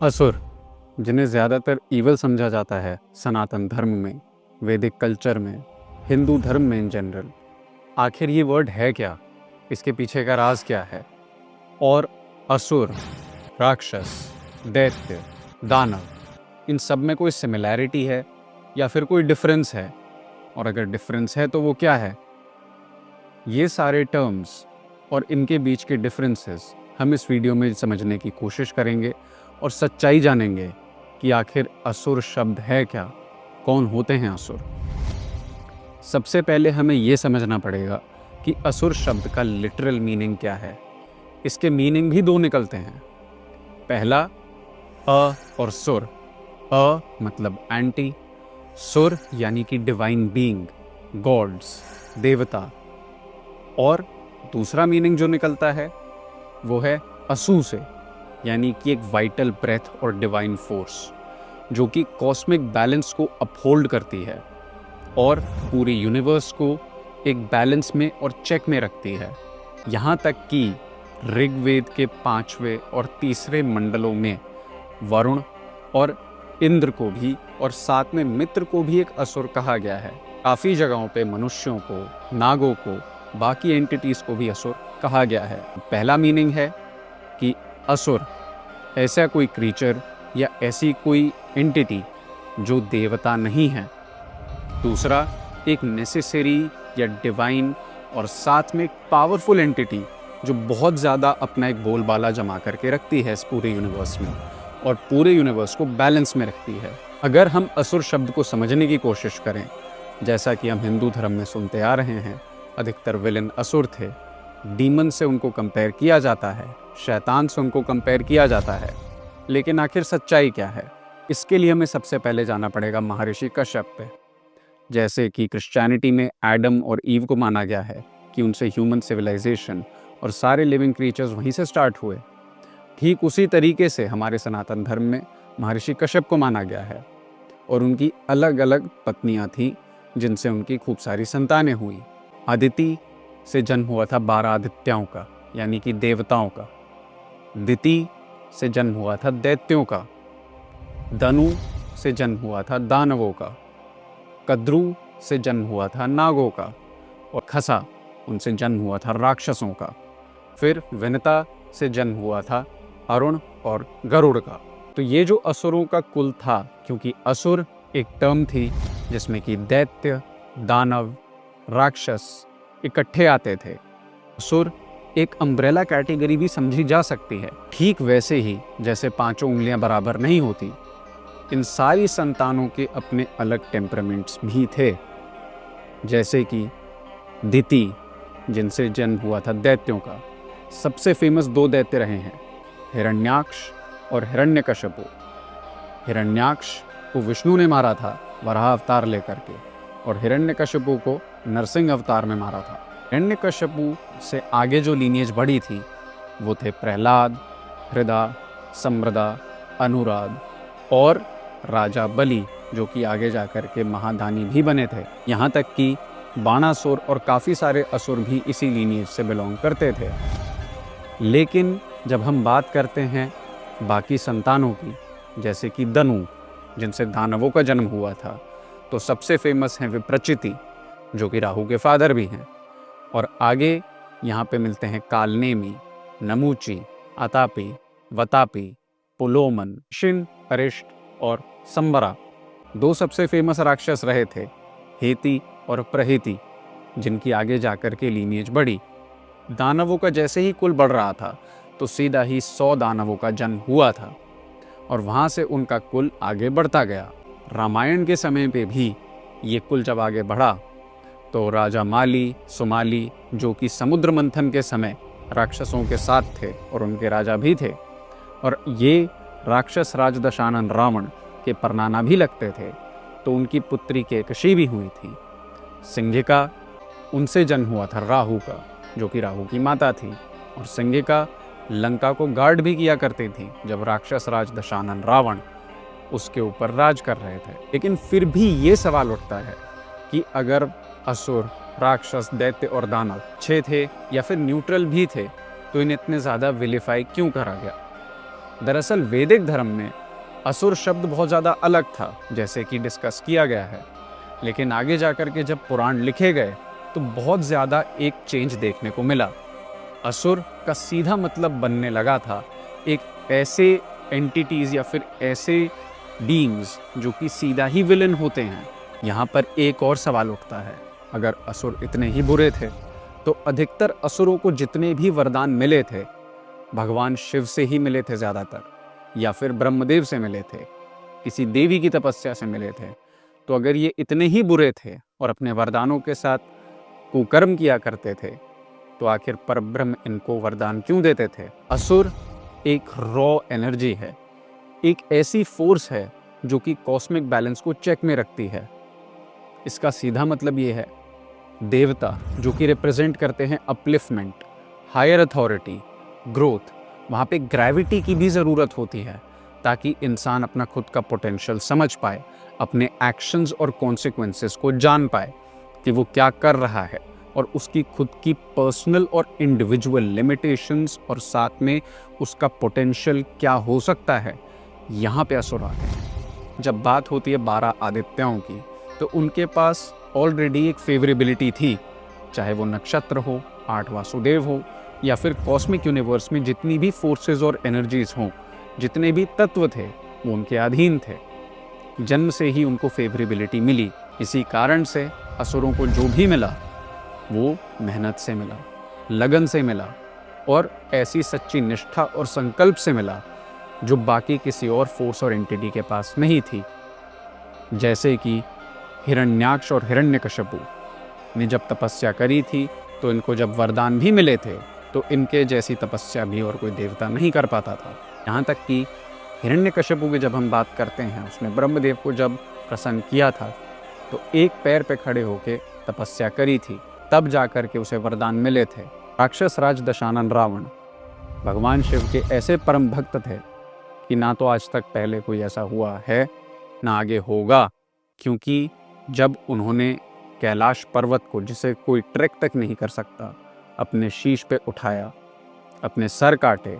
असुर, जिन्हें ज़्यादातर ईवल समझा जाता है सनातन धर्म में, वैदिक कल्चर में, हिंदू धर्म में इन जनरल, आखिर ये वर्ड है क्या? इसके पीछे का राज क्या है? और असुर, राक्षस, दैत्य, दानव, इन सब में कोई सिमिलैरिटी है या फिर कोई डिफरेंस है? और अगर डिफरेंस है तो वो क्या है? ये सारे टर्म्स और इनके बीच के डिफरेंसेस हम इस वीडियो में समझने की कोशिश करेंगे और सच्चाई जानेंगे कि आखिर असुर शब्द है क्या, कौन होते हैं असुर। सबसे पहले हमें ये समझना पड़ेगा कि असुर शब्द का लिटरल मीनिंग क्या है। इसके मीनिंग भी दो निकलते हैं। पहला, अ और सुर। अ मतलब एंटी, सुर यानी कि डिवाइन बीइंग, गॉड्स, देवता। और दूसरा मीनिंग जो निकलता है वो है असु से, यानी कि एक वाइटल ब्रेथ और डिवाइन फोर्स जो कि कॉस्मिक बैलेंस को अपहोल्ड करती है और पूरे यूनिवर्स को एक बैलेंस में और चेक में रखती है। यहाँ तक कि ऋग्वेद के 5वें और 3रे मंडलों में वरुण और इंद्र को भी और साथ में मित्र को भी एक असुर कहा गया है। काफ़ी जगहों पे मनुष्यों को, नागों को, बाकी एंटिटीज़ को भी असुर कहा गया है। पहला मीनिंग है कि असुर ऐसा कोई क्रीचर या ऐसी कोई एंटिटी जो देवता नहीं है। दूसरा, एक नेसेसरी या डिवाइन और साथ में एक पावरफुल एंटिटी जो बहुत ज़्यादा अपना एक बोलबाला जमा करके रखती है इस पूरे यूनिवर्स में और पूरे यूनिवर्स को बैलेंस में रखती है। अगर हम असुर शब्द को समझने की कोशिश करें, जैसा कि हम हिंदू धर्म में सुनते आ रहे हैं, अधिकतर विलेन असुर थे। डीमन से उनको कंपेयर किया जाता है, शैतान से उनको कंपेयर किया जाता है। लेकिन आखिर सच्चाई क्या है? इसके लिए हमें सबसे पहले जाना पड़ेगा महर्षि कश्यप पे। जैसे कि क्रिश्चियनिटी में एडम और ईव को माना गया है कि उनसे ह्यूमन सिविलाइजेशन और सारे लिविंग क्रीचर्स वहीं से स्टार्ट हुए, ठीक उसी तरीके से हमारे सनातन धर्म में महर्षि कश्यप को माना गया है और उनकी अलग अलग पत्नियां थीं जिनसे उनकी खूब सारी संतानें हुई। अदिति से जन्म हुआ था 12 आदित्यों का, यानी कि देवताओं का। दिति से जन्म हुआ था दैत्यों का। धनु से जन्म हुआ था दानवों का। कद्रू से जन्म हुआ था नागों का। और खसा, उनसे जन्म हुआ था राक्षसों का। फिर विनता से जन्म हुआ था अरुण और गरुड़ का। तो ये जो असुरों का कुल था, क्योंकि असुर एक टर्म थी जिसमें कि दैत्य, दानव, राक्षस इकट्ठे आते थे। असुर एक अम्ब्रेला कैटेगरी भी समझी जा सकती है। ठीक वैसे ही जैसे 5 उंगलियां बराबर नहीं होती, इन सारी संतानों के अपने अलग टेम्परामेंट्स भी थे। जैसे कि दिति, जिनसे जन्म हुआ था दैत्यों का। सबसे फेमस 2 दैत्य रहे हैं, हिरण्याक्ष और हिरण्यकश्यपु। हिरण्याक्ष को विष्णु ने मारा था वराह अवतार लेकर के, और हिरण्यकश्यपु को नरसिंह अवतार में मारा था। हिरण्यकश्यपु से आगे जो लीनिएज बढ़ी थी वो थे प्रहलाद, हृदा, समृदा, अनुराग और राजा बलि, जो कि आगे जाकर के महादानी भी बने थे। यहाँ तक कि बाणासुर और काफ़ी सारे असुर भी इसी लीनिएज से बिलोंग करते थे। लेकिन जब हम बात करते हैं बाकी संतानों की, जैसे कि दनु, जिनसे दानवों का जन्म हुआ था, तो सबसे फेमस हैं विप्रचिति, जो कि राहु के फादर भी हैं। और आगे यहाँ पे मिलते हैं कालनेमी, नमूची, अतापी, वतापी, पुलोमन, शिन, अरिष्ट और संबरा। 2 सबसे फेमस राक्षस रहे थे, हेती और प्रहेती, जिनकी आगे जाकर के लीनिएज बढ़ी। दानवों का जैसे ही कुल बढ़ रहा था तो सीधा ही 100 दानवों का जन्म हुआ था और वहाँ से उनका कुल आगे बढ़ता गया। रामायण के समय पे भी ये कुल जब आगे बढ़ा तो राजा माली, सुमाली, जो कि समुद्र मंथन के समय राक्षसों के साथ थे और उनके राजा भी थे, और ये राक्षस राज दशानन रावण के परनाना भी लगते थे, तो उनकी पुत्री केकशी भी हुई थी। सिंघिका, उनसे जन्म हुआ था राहु का, जो कि राहु की माता थी, और सिंघिका लंका को गार्ड भी किया करती थी जब राक्षस राज दशानन रावण उसके ऊपर राज कर रहे थे। लेकिन फिर भी ये सवाल उठता है कि अगर असुर, राक्षस, दैत्य और दानव अच्छे थे या फिर न्यूट्रल भी थे, तो इन्हें इतने ज़्यादा विलिफाई क्यों करा गया? दरअसल वैदिक धर्म में असुर शब्द बहुत ज़्यादा अलग था, जैसे कि डिस्कस किया गया है। लेकिन आगे जाकर के जब पुराण लिखे गए तो बहुत ज़्यादा एक चेंज देखने को मिला। असुर का सीधा मतलब बनने लगा था एक ऐसे एंटिटीज़ या फिर ऐसे बीइंग्स जो कि सीधा ही विलन होते हैं। यहाँ पर एक और सवाल उठता है, अगर असुर इतने ही बुरे थे तो अधिकतर असुरों को जितने भी वरदान मिले थे भगवान शिव से ही मिले थे ज़्यादातर, या फिर ब्रह्मदेव से मिले थे, किसी देवी की तपस्या से मिले थे। तो अगर ये इतने ही बुरे थे और अपने वरदानों के साथ कुकर्म किया करते थे तो आखिर परब्रह्म इनको वरदान क्यों देते थे? असुर एक रॉ एनर्जी है, एक ऐसी फोर्स है जो कि कॉस्मिक बैलेंस को चेक में रखती है। इसका सीधा मतलब ये है, देवता जो कि रिप्रेजेंट करते हैं अपलिफ्टमेंट, हायर अथॉरिटी, ग्रोथ, वहाँ पे ग्रेविटी की भी ज़रूरत होती है ताकि इंसान अपना खुद का पोटेंशियल समझ पाए, अपने एक्शंस और कॉन्सिक्वेंसेस को जान पाए कि वो क्या कर रहा है, और उसकी खुद की पर्सनल और इंडिविजुअल लिमिटेशंस और साथ में उसका पोटेंशियल क्या हो सकता है। यहाँ पे असुर आते हैं। जब बात होती है 12 आदित्यों की तो उनके पास ऑलरेडी एक फेवरेबिलिटी थी, चाहे वो नक्षत्र हो, 8 वासुदेव हो, या फिर कॉस्मिक यूनिवर्स में जितनी भी फोर्सेस और एनर्जीज हों, जितने भी तत्व थे वो उनके अधीन थे। जन्म से ही उनको फेवरेबिलिटी मिली। इसी कारण से असुरों को जो भी मिला वो मेहनत से मिला, लगन से मिला और ऐसी सच्ची निष्ठा और संकल्प से मिला जो बाकी किसी और फोर्स और एंटिटी के पास नहीं थी। जैसे कि हिरण्याक्ष और हिरण्यकश्यपु ने जब तपस्या करी थी तो इनको जब वरदान भी मिले थे तो इनके जैसी तपस्या भी और कोई देवता नहीं कर पाता था। यहाँ तक कि हिरण्यकश्यपु की जब हम बात करते हैं, उसने ब्रह्मदेव को जब प्रसन्न किया था तो एक पैर पे खड़े होकर तपस्या करी थी, तब जाकर के उसे वरदान मिले थे। राक्षस राज दशानन रावण भगवान शिव के ऐसे परम भक्त थे कि ना तो आज तक पहले कोई ऐसा हुआ है ना आगे होगा, क्योंकि जब उन्होंने कैलाश पर्वत को, जिसे कोई ट्रैक तक नहीं कर सकता, अपने शीश पे उठाया, अपने सर काटे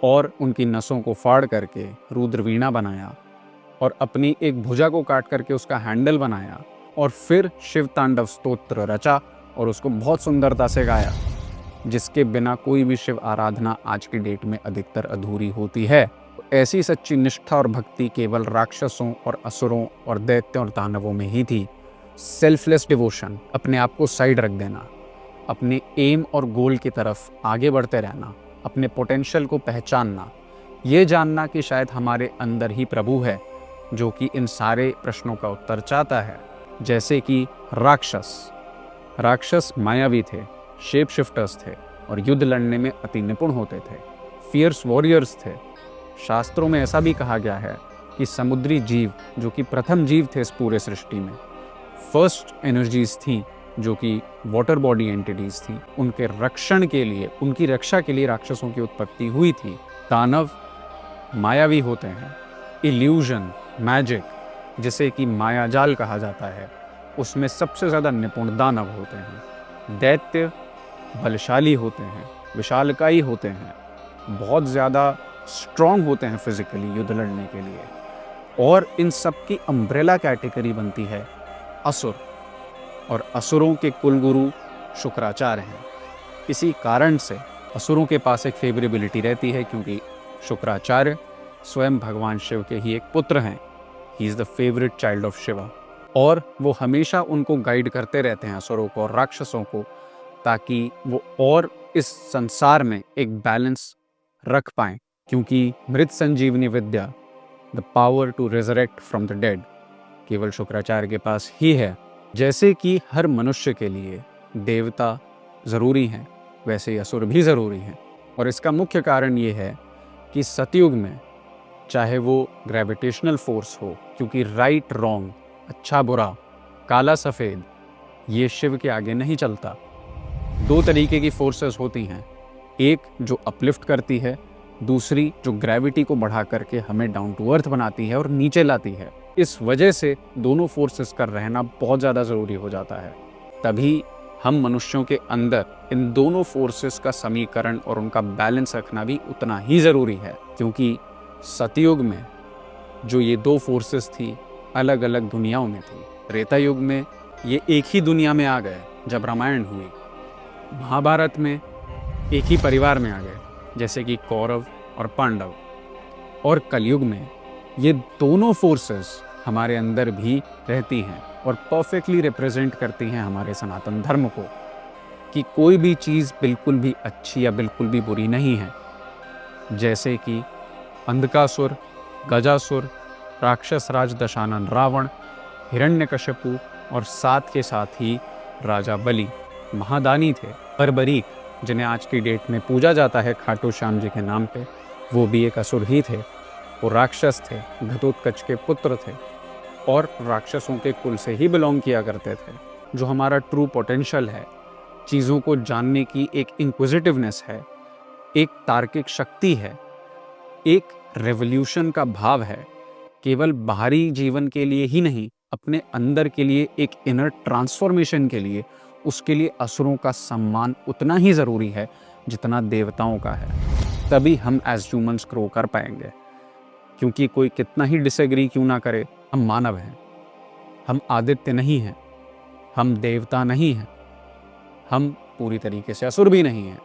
और उनकी नसों को फाड़ करके रुद्रवीणा बनाया और अपनी एक भुजा को काट करके उसका हैंडल बनाया और फिर शिव तांडव स्तोत्र रचा और उसको बहुत सुंदरता से गाया, जिसके बिना कोई भी शिव आराधना आज की डेट में अधिकतर अधूरी होती है। ऐसी सच्ची निष्ठा और भक्ति केवल राक्षसों और असुरों और दैत्यों और दानवों में ही थी। सेल्फलेस डिवोशन, अपने आप को साइड रख देना, अपने एम और गोल की तरफ आगे बढ़ते रहना, अपने पोटेंशियल को पहचानना, ये जानना कि शायद हमारे अंदर ही प्रभु है जो कि इन सारे प्रश्नों का उत्तर चाहता है। जैसे कि राक्षस मायावी थे, शेप शिफ्टर्स थे और युद्ध लड़ने में अति निपुण होते थे, फियर्स वॉरियर्स थे। शास्त्रों में ऐसा भी कहा गया है कि समुद्री जीव जो कि प्रथम जीव थे इस पूरे सृष्टि में, फर्स्ट एनर्जीज थी जो कि वाटर बॉडी एंटिटीज थी, उनके रक्षण के लिए, उनकी रक्षा के लिए राक्षसों की उत्पत्ति हुई थी। दानव मायावी होते हैं, इल्यूजन, मैजिक, जिसे कि मायाजाल कहा जाता है, उसमें सबसे ज़्यादा निपुण दानव होते हैं। दैत्य बलशाली होते हैं, विशालकायी होते हैं, बहुत ज़्यादा स्ट्रॉन्ग होते हैं फिजिकली युद्ध लड़ने के लिए, और इन सब की अम्ब्रेला कैटेगरी बनती है असुर, और असुरों के कुलगुरु शुक्राचार्य हैं। इसी कारण से असुरों के पास एक फेवरेबिलिटी रहती है, क्योंकि शुक्राचार्य स्वयं भगवान शिव के ही एक पुत्र हैं। He is the favourite child of Shiva, और वो हमेशा उनको गाइड करते रहते हैं, असुरों को और राक्षसों को, ताकि वो और इस संसार में एक बैलेंस रख पाएं। क्योंकि मृत संजीवनी विद्या, the power to resurrect from the dead, केवल शुक्राचार्य के पास ही है। जैसे कि हर मनुष्य के लिए देवता ज़रूरी हैं, वैसे ही असुर भी ज़रूरी हैं। और इसका मुख्य कारण ये है कि सतयुग में चाहे वो ग्रेविटेशनल फोर्स हो, क्योंकि राइट रॉन्ग, अच्छा बुरा, काला सफ़ेद, ये शिव के आगे नहीं चलता। 2 तरीके की फोर्सेस होती हैं, एक जो अपलिफ्ट करती है, दूसरी जो ग्रेविटी को बढ़ा करके हमें डाउन टू अर्थ बनाती है और नीचे लाती है। इस वजह से दोनों फोर्सेस का रहना बहुत ज़्यादा ज़रूरी हो जाता है, तभी हम मनुष्यों के अंदर इन दोनों फोर्सेस का समीकरण और उनका बैलेंस रखना भी उतना ही ज़रूरी है, क्योंकि सतयुग में जो ये दो फोर्सेस थी अलग अलग दुनियाओं में थी। त्रेता युग में ये एक ही दुनिया में आ गए जब रामायण हुई। महाभारत में एक ही परिवार में आ गए जैसे कि कौरव और पांडव। और कलयुग में ये दोनों फोर्सेस हमारे अंदर भी रहती हैं और परफेक्टली रिप्रेजेंट करती हैं हमारे सनातन धर्म को, कि कोई भी चीज़ बिल्कुल भी अच्छी या बिल्कुल भी बुरी नहीं है। जैसे कि अंधकासुर, गजासुर, राक्षस राज दशानन रावण, हिरण्यकश्यपु और साथ के साथ ही राजा बलि महादानी थे। बर्बरीक, जिन्हें आज की डेट में पूजा जाता है खाटू श्याम जी के नाम पे, वो भी एक असुर ही थे। वो राक्षस थे, घटोत्कच के पुत्र थे और राक्षसों के कुल से ही बिलोंग किया करते थे। जो हमारा ट्रू पोटेंशियल है, चीज़ों को जानने की एक इंक्विजिटिवनेस है, एक तार्किक शक्ति है, एक रेवोल्यूशन का भाव है, केवल बाहरी जीवन के लिए ही नहीं, अपने अंदर के लिए एक इनर ट्रांसफॉर्मेशन के लिए, उसके लिए असुरों का सम्मान उतना ही ज़रूरी है जितना देवताओं का है। तभी हम एज ह्यूमंस ग्रो कर पाएंगे, क्योंकि कोई कितना ही डिसएग्री क्यों ना करे, हम मानव हैं, हम आदित्य नहीं हैं, हम देवता नहीं हैं, हम पूरी तरीके से असुर भी नहीं हैं।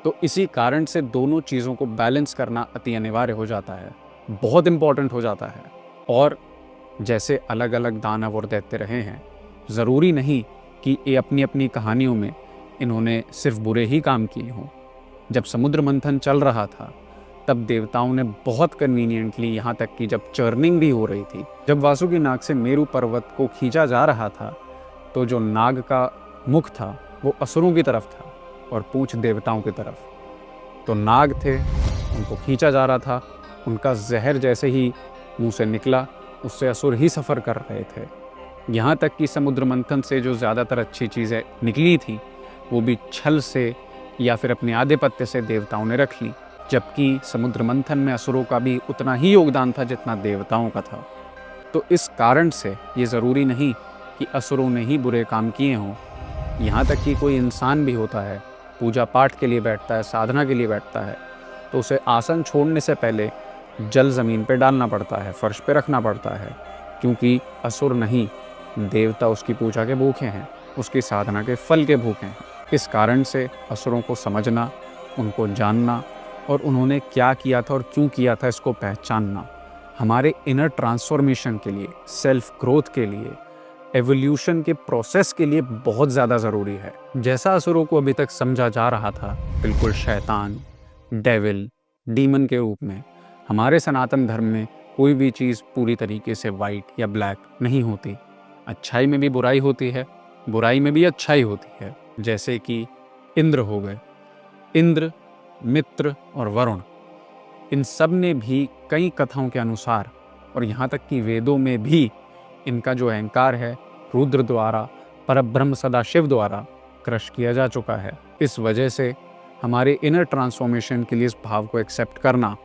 तो इसी कारण से दोनों चीज़ों को बैलेंस करना अति अनिवार्य हो जाता है, बहुत इम्पॉर्टेंट हो जाता है। और जैसे अलग अलग दानव और दैत्य रहे हैं, ज़रूरी नहीं कि ये अपनी अपनी कहानियों में इन्होंने सिर्फ बुरे ही काम किए हों। जब समुद्र मंथन चल रहा था तब देवताओं ने बहुत कन्वीनियंटली, यहाँ तक कि जब चर्निंग भी हो रही थी, जब वासुकी नाग से मेरू पर्वत को खींचा जा रहा था, तो जो नाग का मुख था वो असुरों की तरफ था और पूंछ देवताओं की तरफ। तो नाग थे, उनको खींचा जा रहा था, उनका जहर जैसे ही मुंह से निकला, उससे असुर ही सफ़र कर रहे थे। यहाँ तक कि समुद्र मंथन से जो ज़्यादातर अच्छी चीज़ें निकली थी, वो भी छल से या फिर अपने आधिपत्य से देवताओं ने रख ली, जबकि समुद्र मंथन में असुरों का भी उतना ही योगदान था जितना देवताओं का था। तो इस कारण से ये ज़रूरी नहीं कि असुरों ने ही बुरे काम किए हों। यहाँ तक कि कोई इंसान भी होता है, पूजा पाठ के लिए बैठता है, साधना के लिए बैठता है, तो उसे आसन छोड़ने से पहले जल ज़मीन पे डालना पड़ता है, फर्श पे रखना पड़ता है, क्योंकि असुर नहीं, देवता उसकी पूजा के भूखे हैं, उसकी साधना के फल के भूखे हैं। इस कारण से असुरों को समझना, उनको जानना और उन्होंने क्या किया था और क्यों किया था, इसको पहचानना हमारे इनर ट्रांसफॉर्मेशन के लिए, सेल्फ ग्रोथ के लिए, एवोल्यूशन के प्रोसेस के लिए बहुत ज़्यादा ज़रूरी है। जैसा असुरों को अभी तक समझा जा रहा था, बिल्कुल शैतान, डेविल, डीमन के रूप में, हमारे सनातन धर्म में कोई भी चीज़ पूरी तरीके से वाइट या ब्लैक नहीं होती। अच्छाई में भी बुराई होती है, बुराई में भी अच्छाई होती है। जैसे कि इंद्र हो गए, इंद्र, मित्र और वरुण, इन सब ने भी कई कथाओं के अनुसार और यहाँ तक कि वेदों में भी इनका जो अहंकार है रुद्र द्वारा, परब्रह्म सदाशिव द्वारा क्रश किया जा चुका है। इस वजह से हमारे इनर ट्रांसफॉर्मेशन के लिए इस भाव को एक्सेप्ट करना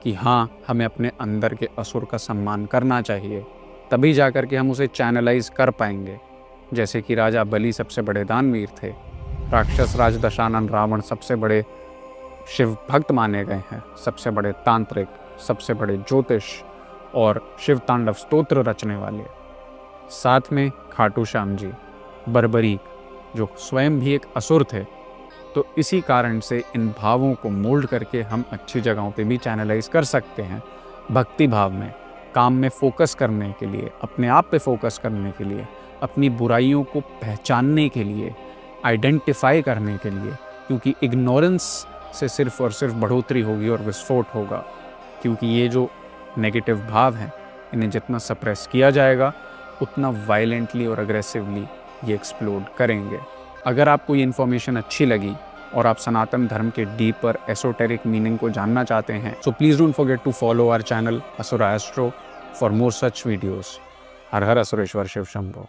कि हाँ, हमें अपने अंदर के असुर का सम्मान करना चाहिए, तभी जाकर के हम उसे चैनलाइज कर पाएंगे। जैसे कि राजा बलि सबसे बड़े दानवीर थे, राक्षस राज दशानन रावण सबसे बड़े शिव भक्त माने गए हैं, सबसे बड़े तांत्रिक, सबसे बड़े ज्योतिष और शिव तांडव स्तोत्र रचने वाले। साथ में खाटू श्याम जी, बर्बरीक, जो स्वयं भी एक असुर थे। तो इसी कारण से इन भावों को मोल्ड करके हम अच्छी जगहों पे भी चैनलाइज कर सकते हैं। भक्ति भाव में, काम में फोकस करने के लिए, अपने आप पे फोकस करने के लिए, अपनी बुराइयों को पहचानने के लिए, आइडेंटिफाई करने के लिए, क्योंकि इग्नोरेंस से सिर्फ और सिर्फ बढ़ोतरी होगी और विस्फोट होगा। क्योंकि ये जो नेगेटिव भाव हैं, इन्हें जितना सप्रेस किया जाएगा उतना वायलेंटली और अग्रेसिवली ये एक्सप्लोड करेंगे। अगर आपको ये इन्फॉर्मेशन अच्छी लगी और आप सनातन धर्म के डीपर एसोटेरिक मीनिंग को जानना चाहते हैं, so please don't forget to follow our channel Asura Astro for more such videos. Har Har Asureshwar Shiv Shambho.